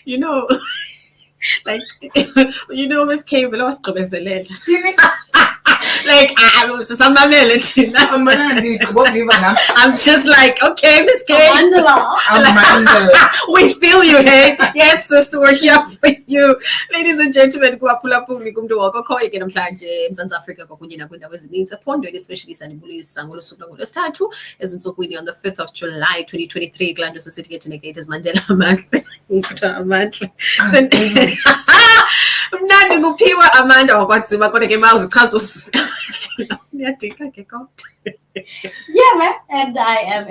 You know, like, Miss K will also like, I'm just like, okay, Miss K. We feel you, hey? Yes, sis, we're here for you. Ladies and gentlemen, kuwaphula public umntu wonke okhoyo ke namhlanje eMzantsi Afrika kwakunye nakwiindawo ezininzi ephondweni, especially sanibulisa ngolosuku lwangolwesithathu ezintsukwini on the 5th of July 2023 kulaa nto sisithi ke thina ke it is Mandela Month. Amandla. Mnandi nguphiwa Amanda wakwadzima kodwa ke mawuzichaza uyadika ke kodwa. Yeah, man. And I am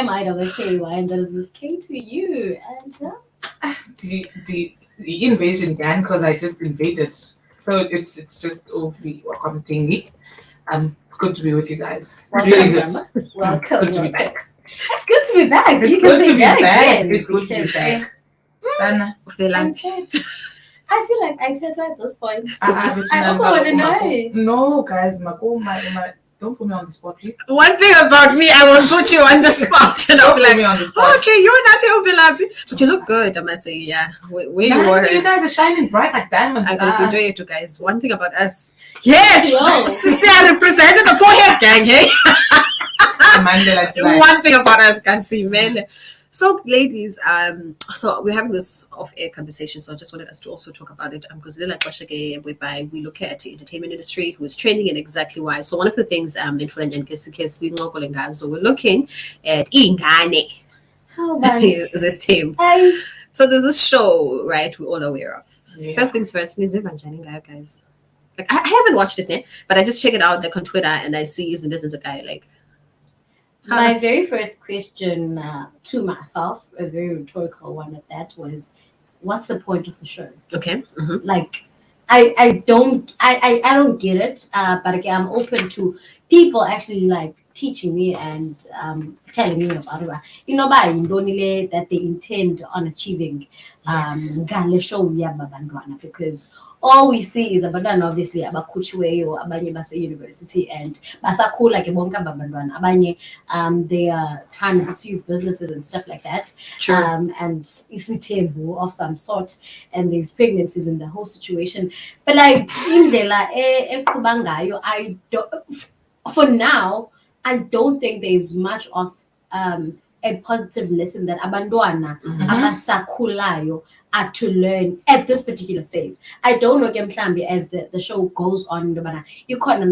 MIKY, and that is Miss K to you. And the invasion began because I just invaded. So it's just commenting. It's good to be with you guys. Welcome, really good. Welcome. It's good to be back. It's good to be back. It's good to be back. It's good to be back. Sana. I feel like I said right at this point. I also want to know. No, guys, don't put me on the spot, please. One thing about me, I will put you on the spot. And I'll be like, me on the spot. Okay, you're not overlapping. But you look good, I must say, yeah. Where you were. You guys are shining bright like diamonds. I can enjoy it, you guys. One thing about us. Yes! See, I represented the forehead gang, hey? One thing about us, Kasi, man. So, ladies, so we're having this off-air conversation, so I just wanted us to also talk about it because we look at the entertainment industry, who is trending and exactly why. So, one of the things so we're looking at Ingane. How about this team? So, there's this show, right, we're all aware of. Yeah. First things first, guys. Like, I haven't watched it yet, but I just check it out like on Twitter and I see is a guy like. My very first question to myself, a very rhetorical one at that, was, what's the point of the show? Okay. Mm-hmm. Like, I don't get it, but again, I'm open to people actually like teaching me and telling me about it. That they intend on achieving because all we see is abantwana obviously abakhutshiweyo abanye base university and basakhula ke bonke abantwana abanye they are trying to pursue businesses and stuff like that. Sure. And isithembu of some sort, and there's pregnancies in the whole situation, but like indlela eqhuba ngayo, I don't, for now I don't think there's much of a positive lesson that abantwana abasakhulayo are to learn at this particular phase. I don't know as the show goes on, you can't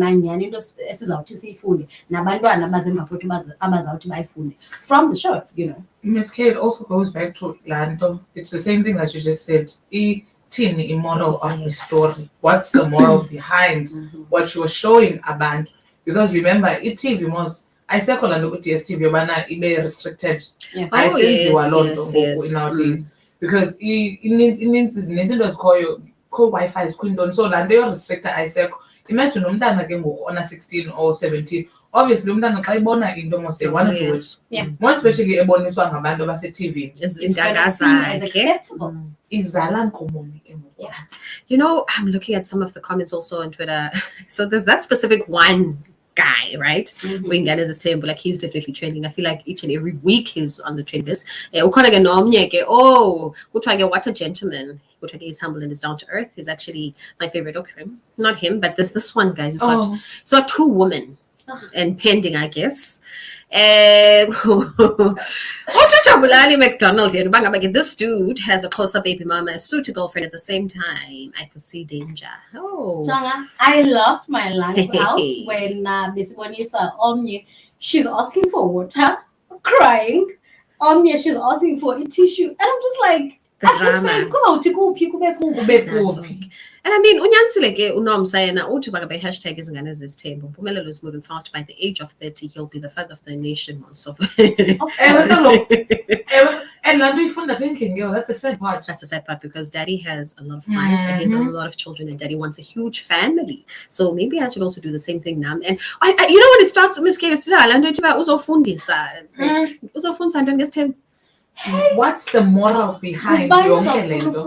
from the show, you know. Miss K, it also goes back to Lando. It's the same thing that you just said. Moral of the story. What's the moral behind what you were showing about? Because remember, TV was I second and look at TSTV ibe restricted. Yeah. Nowadays. Because it needs Nintendo call Wi-Fi is Quindon, so and they are restricted. I say, imagine umntana again on a 16 or 17. Obviously, umntana xa ibona into most they want to do it. Yeah. More especially eboniswa ngabantu base-TV. It's as acceptable. Yeah. You know, I'm looking at some of the comments also on Twitter. So there's that specific one guy, right? When Ghana is stable, like he's definitely trending. I feel like each and every week he's on the trend list. Oh, what a gentleman. He's humble and is down to earth. He's actually my favorite of him. Not him, but this one guy. He's got two women and pending, I guess. McDonald, this dude has a close-up baby mama, a suitor girlfriend at the same time. I foresee danger. I laughed my lungs out when Miss Bonisa Omni, she's asking for water, crying. Omni, she's asking for a tissue, and I'm just like, the drama. And I mean, hashtag is table. Pumelo is moving fast. By the age of 30, he'll be the father of the nation. So, and that's a sad part. That's a sad part because daddy has a lot of wives and he has a lot of children, and daddy wants a huge family. So maybe I should also do the same thing now. And I you know, when it starts, Miss Kate, what's the moral behind your calendar?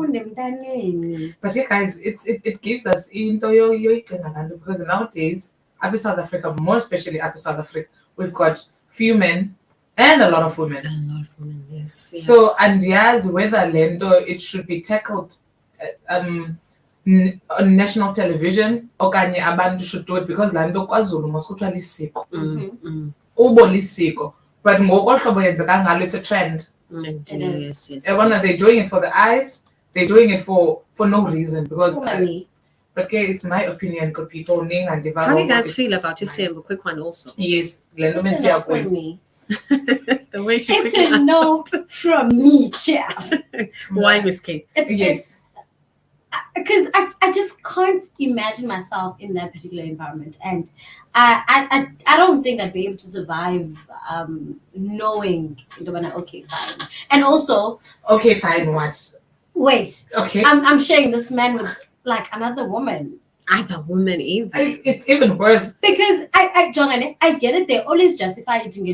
But yeah, guys, it gives us because nowadays, South Africa, more especially South Africa, we've got few men and a lot of women. A lot of women, yes. So andiyazi whether lento it should be tackled on national television okanye abantu should do it because laa nto kwaZulu mos kuthiwa lisiko kubo lisiko but ngokohlobo yenzeka ngalo it's a trend. Yes. They're doing it for the eyes, they're doing it for no reason because but okay, it's my opinion, good people. How do you guys feel about his term? A quick one also. Yes, me. The way she It's a no from me, cheers. Why, Miss K? Yes. Because I just can't imagine myself in that particular environment, and I don't think I'd be able to survive knowing okay, fine, and also okay, fine, what? Wait, okay, I'm sharing this man with like another woman. Other women even. It's even worse Because I get it. They always justify it in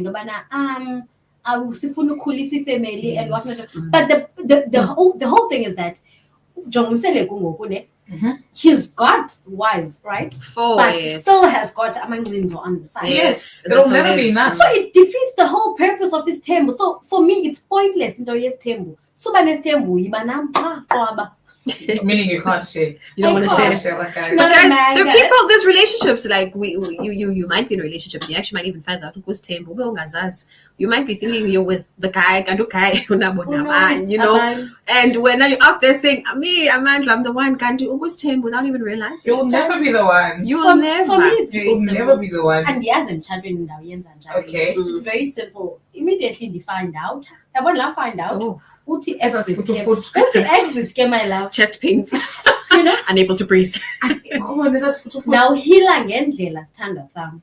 family and whatnot. But the whole thing is that he's got wives, right? But still has got amanzinzo on the side. Yes, it'll never be enough. So it defeats the whole purpose of his temple. So for me, it's pointless in the temple. So meaning you can't share. You don't want to share. But But guys, there are people, there's relationships like you might be in a relationship and you actually might even find out who's temple. You might be thinking you're with the guy, you know, and when you're out there saying, I'm the one, can't do who's temple without even realizing. You'll never be the one. You'll never. For me, it's very You'll simple. never be the one. And yes, I'm chatting now. Okay. It's very simple. Immediately they find out. I want to find out. Oh. Uti As a exit came, my love. Chest pains. You know? Unable to breathe. Now healing ngendlela sithanda sam.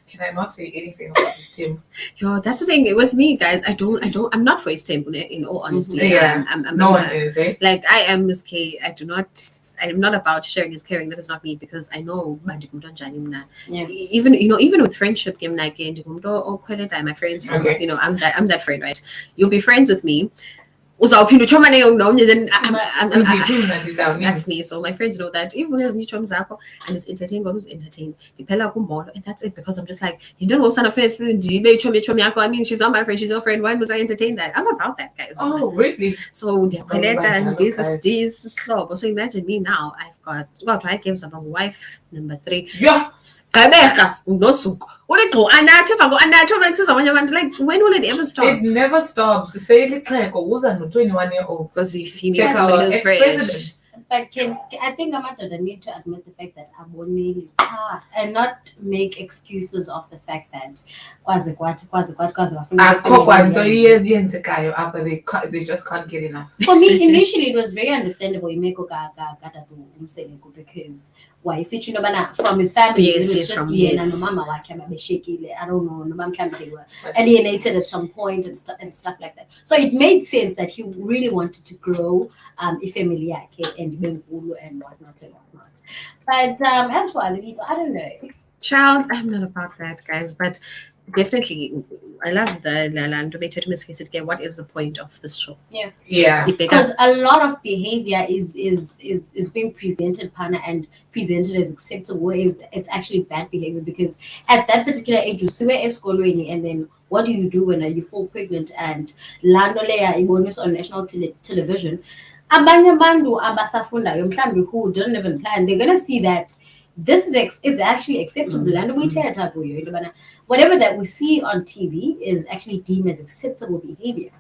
Can I not say anything about this team? Yo, that's the thing with me, guys. I'm not for his temple, in all honesty. Yeah. No one is, eh? Like, I am Miss K. I'm not about sharing his caring. That is not me, because I know Yeah. even with friendship, my friends, Okay. you know, I'm that friend, right? You'll be friends with me. Then that's me. So my friends know that even as nichom zako and is entertained, God who's entertained. And that's it, because I'm just like, you don't know son of face. I mean, she's not my friend, she's your friend. Why must I entertain that? I'm about that, guys. Oh, really? So this club. So imagine me now. I've got I gave some wife number 3. Yeah. Like, when will it ever stop? It never stops. Say it like who's a 21-year-old. Because if he Check needs our something fresh. ex-president. But I think Amanda need to admit the fact that Aboneli and not make excuses of the fact that they just can't get enough. For me, initially it was very understandable. Because why is it from his family? Yes, it was yes, just from yes. I don't know. They were alienated at some point and stuff like that. So it made sense that he really wanted to grow a family and whatnot and whatnot. But as for other people, I don't know. Child, I'm not about that, guys, but definitely I love the Lando to Miss Case again. What is the point of this show? Yeah. Because a lot of behavior is being presented and presented as acceptable. It's actually bad behavior, because at that particular age you see and then what do you do when you fall pregnant and Lando Leia Ibonis on national television? Abanye bantu abasafundayo mhlambi who don't even plan, they're gonna see that this is actually acceptable. And whatever that we see on TV is actually deemed as acceptable behavior.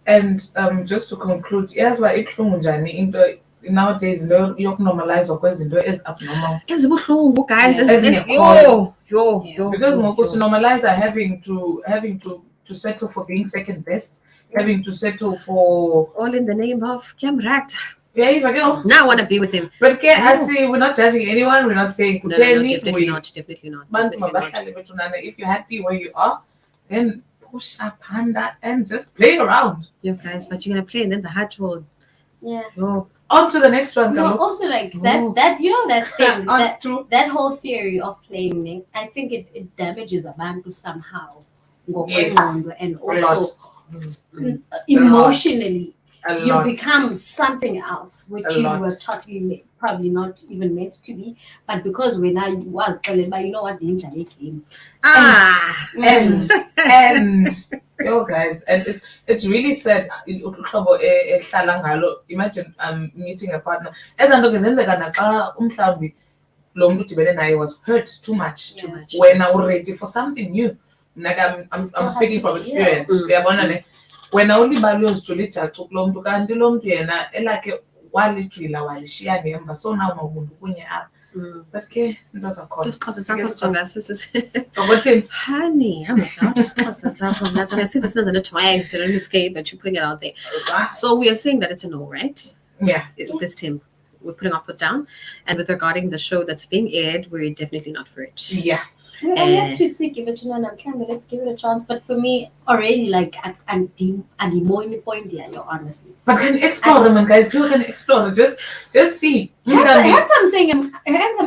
And just to conclude, yes, but it's nowadays you normalize or izinto is abnormal. It's guys. Yo. Because most normalize are having to settle for being second best, having to settle for all in the name of Kemrat. Yeah, he's like, oh, now I want to be with him. But I see, we're not judging anyone. We're not saying no, definitely not. If you're happy where you are, then push up, panda, and just play around. Yeah, guys, but you're gonna play, and then the heart will. Yeah. Oh. On to the next one. No, also like that you know that thing that whole theory of playing. I think it damages a man somehow. Yes. And also emotionally. A you lot. become something else, which A you lot. were totally probably not even meant to be. But because when I was telling, but you know what, the injury came. And yo guys, and it's really sad. Uhlobo ehlala ngalo. Imagine meeting a partner. Ezanto ke zenzeka naxa umhlambi lo muntu udibene naye was hurt too much. Too much. When yes. I'm ready for something new. Like I'm Still speaking have from to experience. deal. Uyabona ne? Wena ulibali uyozijula ijacu kulo muntu kanti lo muntu yena elakhe walijwila walishiya ngemva so now mawumuntu kunye apha. But ke izinto zakhona. Isixhosa sakho sijonga Sokothini? honey, I'm about isixhosa sakho. That's when I see this as a twags to escape, but you're putting it out there. So we are saying that it's a no, right? Yeah. This team, we're putting our foot down. And with regarding the show that's being aired, we're definitely not for it. Yeah. I have to see, give it to Nana. Let's give it a chance. But for me, already, like, at the more point, yeah, you're honestly. But can explore them, and guys, people can explore. Just see. Hence I'm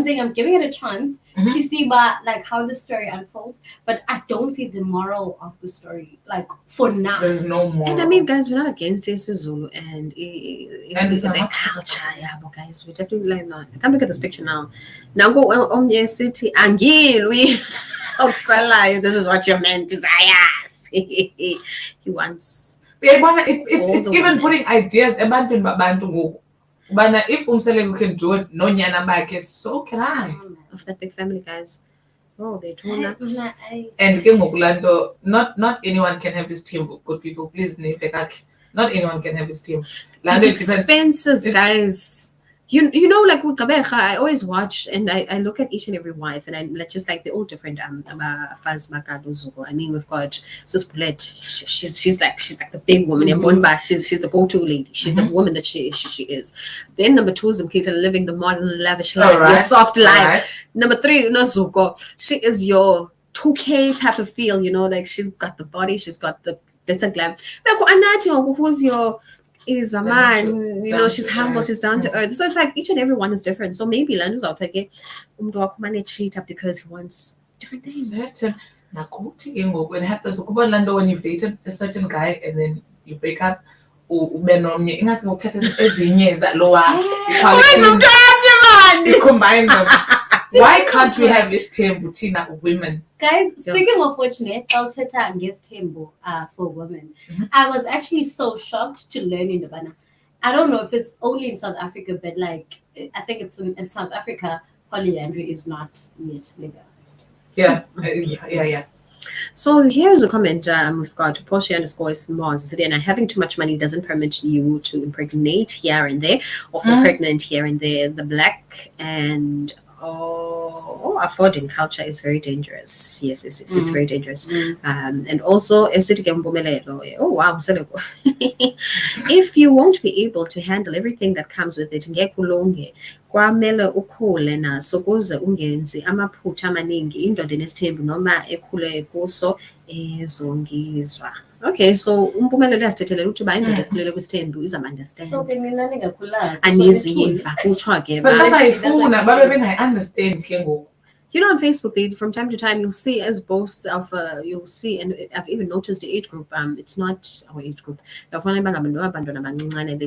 saying I'm giving it a chance Mhm. to see what, like, how the story unfolds. But I don't see the moral of the story, like, for now. There's no more. And I mean, guys, we're not against Zulu and it's the not culture. Yeah, but guys, we definitely like that. I can't look at this picture now. Now go on your city and this is what your man desires. He wants. It's All the even women. putting ideas ebantwini babantu ngoku. Ubana if umseleko can do it, nonyana bakhe, so can I. Of that big family, guys. Oh, they told her. And ke ngoku laa nto, not anyone can have his team, good people. Please, nive kakuhle. Not anyone can have his team. Laa nto it depends. Expenses, guys. You know, like with Kabeja, I always watch and I look at each and every wife and I just like they're all different. Faz Magado Zuko. I mean, we've got Sis Poulet. She's like the big woman. Mhm. She's the go-to lady. She's the woman that she is. Then number 2 is Mkita, living the modern lavish life, your soft life. Alright. Number 3, Zuko. She is your 2K type of feel. You know, like she's got the body, she's got the glitz and glam. Who's your is a Down man, to- you down know, to she's humble, earth. she's down to earth. So it's like each and every one is different. So maybe Landu's out like cheat up because he wants different things. Certain. Nakuthi ke ngoku when it happens, ukubona laa nto when you've dated a certain guy and then you break up, ube nomnye, ingase ngokuthatha ezinye zalowa qualities, you combine them. Why can't we have this team, Tina, women? Guys, speaking of which, I'll guest tembo for women. Mhm. I was actually so shocked to learn in Dabana. I don't know if it's only in South Africa, but like I think it's in South Africa, polyandry is not yet legalized. Yeah, yeah. So here's a comment we've got Porsche_Mars. And having too much money doesn't permit you to impregnate here and there or fall pregnant here and there. The black and affording culture is very dangerous. Yes, it's very dangerous. And also, oh wow, if you won't be able to handle everything that comes with it, kwamele ukhule naso kuze ungenzi amaphutha amaningi indoda enesithembu noma ekhule kuso ezongizwa. Okay, so umpumelelo yasithethela ukuthi ba indoda ekhulele kwisithembu is understand. So then nina ningakhulanga. Aniziva kuthwa ke But ba. basayifuna babe bengayi-understand ke ngoku. You know, on Facebook, from time to time, you'll see as both of you'll see, and I've even noticed the age group. It's not our age group. They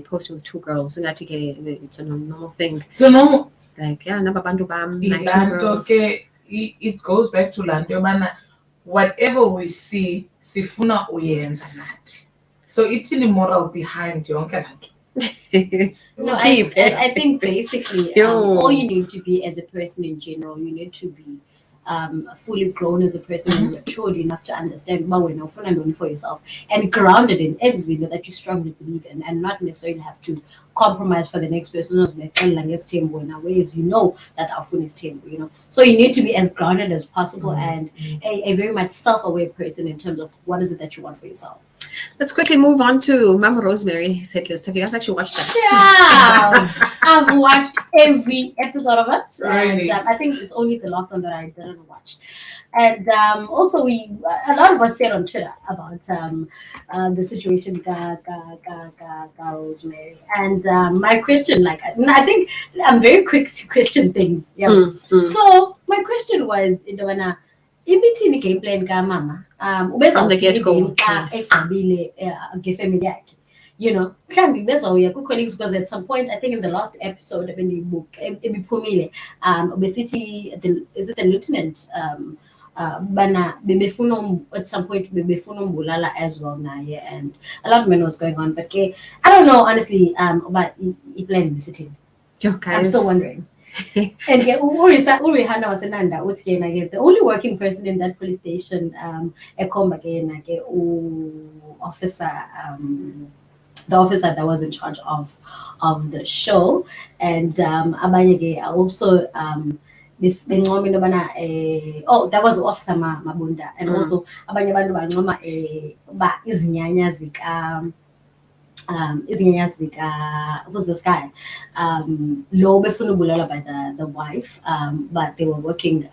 posting with 2 girls. It's a normal thing. So no, Like yeah, nababantu bam, 2 ilanto girls. ke it goes back to lanto yobana whatever we see sifuna uyenza nathi. So ithini moral behind yonke lanto. No, Keep. I think basically Yo. all you need to be as a person in general, you need to be fully grown as a person and matured enough to understand for yourself and grounded in everything that you strongly believe in and not necessarily have to compromise for the next person who's in ways you know that our phone is table, you know. So you need to be as grounded as possible and a very much self-aware person in terms of what is it that you want for yourself. Let's quickly move on to Mama Rosemary's hit list. Have you guys actually watched that? Yeah, I've watched every episode of it. Really? And, I think it's only the last one that I didn't watch. And also, a lot of us said on Twitter about the situation with Rosemary. And my question, like, I think I'm very quick to question things. Yeah. So my question was, ibithini game plan ka mama From the get-go, yes. egqibile ngefamily yakhe, you know, mhlawumbi bezawuya kwi-colleagues, because at some point, I think in the last episode, ebiphumile, is it the lieutenant, bana bebefuna at some point bebefuna umbulala as well naye, and a lot of men was going on, but I don't know honestly about plan sitting. Yo, I'm guys. still wondering. And Urihana was ananda uthi the only working person in that police station ekhomba ke officer the officer that was in charge of the show, and abanye ke also bencoma into yobana that was Officer Mabunda, and also abanye abantu bancoma uba izinyanya zika who's this guy lo befuna ubulala by the wife, but they were working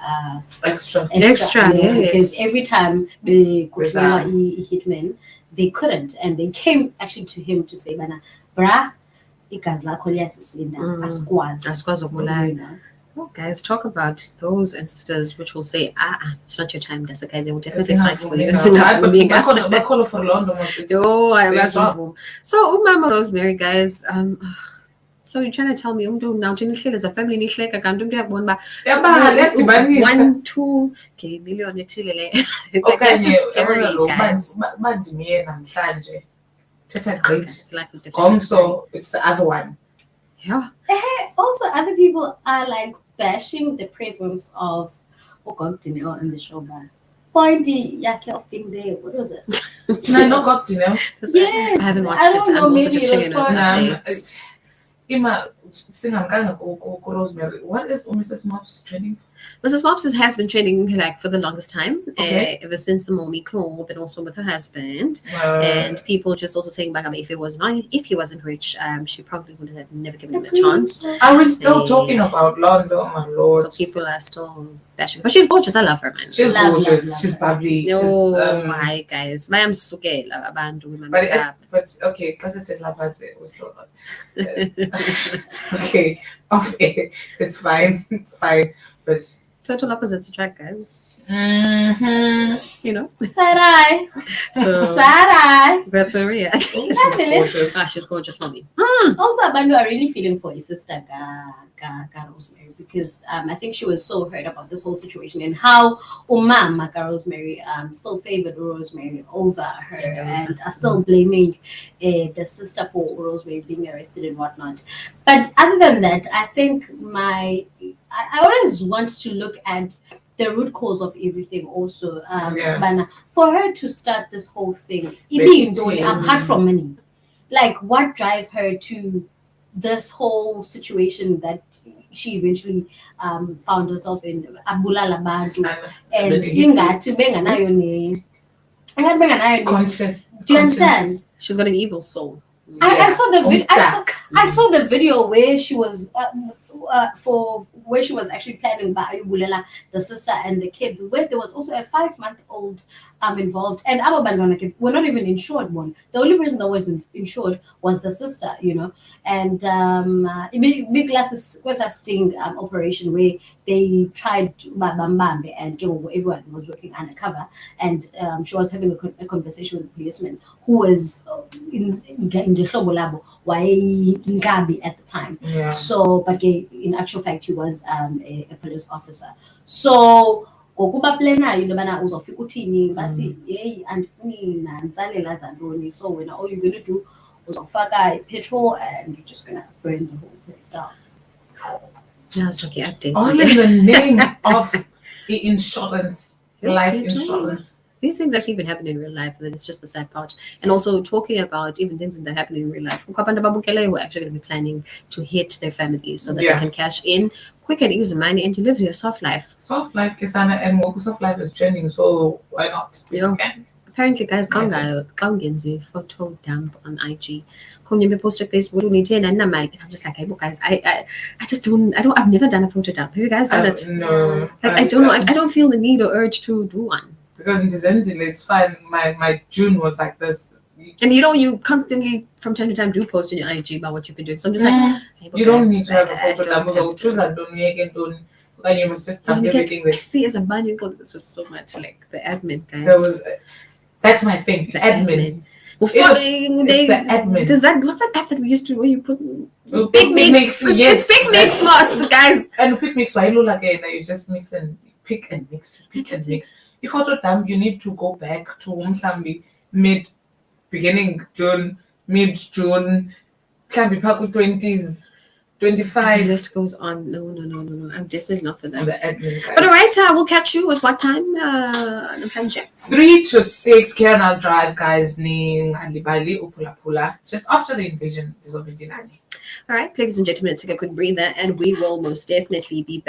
Extra, because yes. every time they could hitmen, they couldn't, and they came actually to him to say bana bra igazi lakho liyasisinda Asikwazi ukubulala. you know. Oh, guys, talk about those ancestors which will say, it's not your time, that's okay. They will definitely fight for you. Bakhona for London. Oh, I was so Umama Rosemary, guys. So you're trying to tell me now as a family nihleka kanti umuntu uyakubona ba 1 2 million ethile okanye scary, guys. bandimiye namhlanje thetha Okay, great so life is different. so it's the other one. Yeah. Also, other people are like bashing the presence of Ogogdineo in the show, but pointy yake of being there. What was it? No got to know. Yes, I haven't watched I don't it. know, I'm also maybe just it was checking for- updates. Ima singamkanga ku Rosemary. What is Mrs. Mops training for? Mrs. Mops has been training like for the longest time, Okay. ever since the Mommy Club, and also with her husband. And people just also saying, Bagama, if he wasn't rich, she probably would have never given him a chance. Are we still talking about London? Oh my lord. So people are still bashing, but she's gorgeous. I love her, man. She's Love, gorgeous. love, She's love. bubbly. Oh She's, my guys, bayamsukela abantu women. but okay, because it's in Labate, it was still okay. Off air, it's fine. It's fine. But Total opposites attract, guys. You know. Side eye, So side eye. that's where we're at. she's gorgeous. She's gorgeous, mommy. Also, Abandu are really feeling for his sister, Ga Rosemary, because I think she was so hurt about this whole situation and how Umama Ga Rosemary still favored Rosemary over her and are still blaming the sister for Rosemary being arrested and whatnot. But other than that, I think I always want to look at the root cause of everything also. Bana, for her to start this whole thing, apart from money, like what drives her to this whole situation that she eventually found herself in, abulala bantu, and ingathi benganayo ingathi benganayo Conscious. do you understand? She's got an evil soul. I saw the I saw the video where she was where she was actually planning Bulela, the sister and the kids, where there was also a 5-month-old involved, and our band were not even insured one. The only person that was insured was the sister, you know. And big glasses was a sting operation where they tried to bambambe, and everyone was working undercover, and she was having a conversation with the policeman who was in the Labo Ngabi at the time. Yeah. So, but in actual fact, he was a police officer. So, ngokuba plena into bana uzofika uthini bathi hey andifuni nansalela zantoni, so when all you're going to do uzofaka petrol and you're just going to burn the whole place down. Just okay updates. All in the name of the insurance, life it does. insurance. These things actually even happen in real life, and it's just the sad part. And also talking about even things that happen in real life. Kwabanda Babukele were actually going to be planning to hit their families so that they can cash in quick and easy money and you live your soft life. Soft life, Kisana, and Moku Soft Life is trending, so why not? Yeah. Okay. Apparently, guys, Kangenzi photo dump on IG. Come posted Facebook, and I'm just like, hey, guys, I just don't, I've never done a photo dump. Have you guys done it? No. Like, I don't know, I don't feel the need or urge to do one. Because in Zenzi, it's fine. My June was like this. And you constantly, from time to time, do post on your IG about what you've been doing. So I'm just like, hey, You don't guys, need to have a I photo don't dump. have So to. choose and don't then you must just dump everything I that see as a banyan code, this was so much like the admin, guys. that's my thing. The admin. Following, It's the admin. There's that. What's that app that we used to where you put Oh, big mix? yes. It's big mix, boss, guys. And pick mix, why look again? You just mix and pick and mix, pick and mix. If auto dump, you need to go back to Mhlambi beginning June, mid June, Mhlambi Paku 20s, The 25. list goes on. No. I'm definitely not for On that. the admin guys. But all right, we'll catch you at what time? Namhlanje. 3 to 6 Kiana Drive, guys. Ning Alibali Upula just after the invasion of 19. All right, ladies and gentlemen, let's take a quick breather, and we will most definitely be back.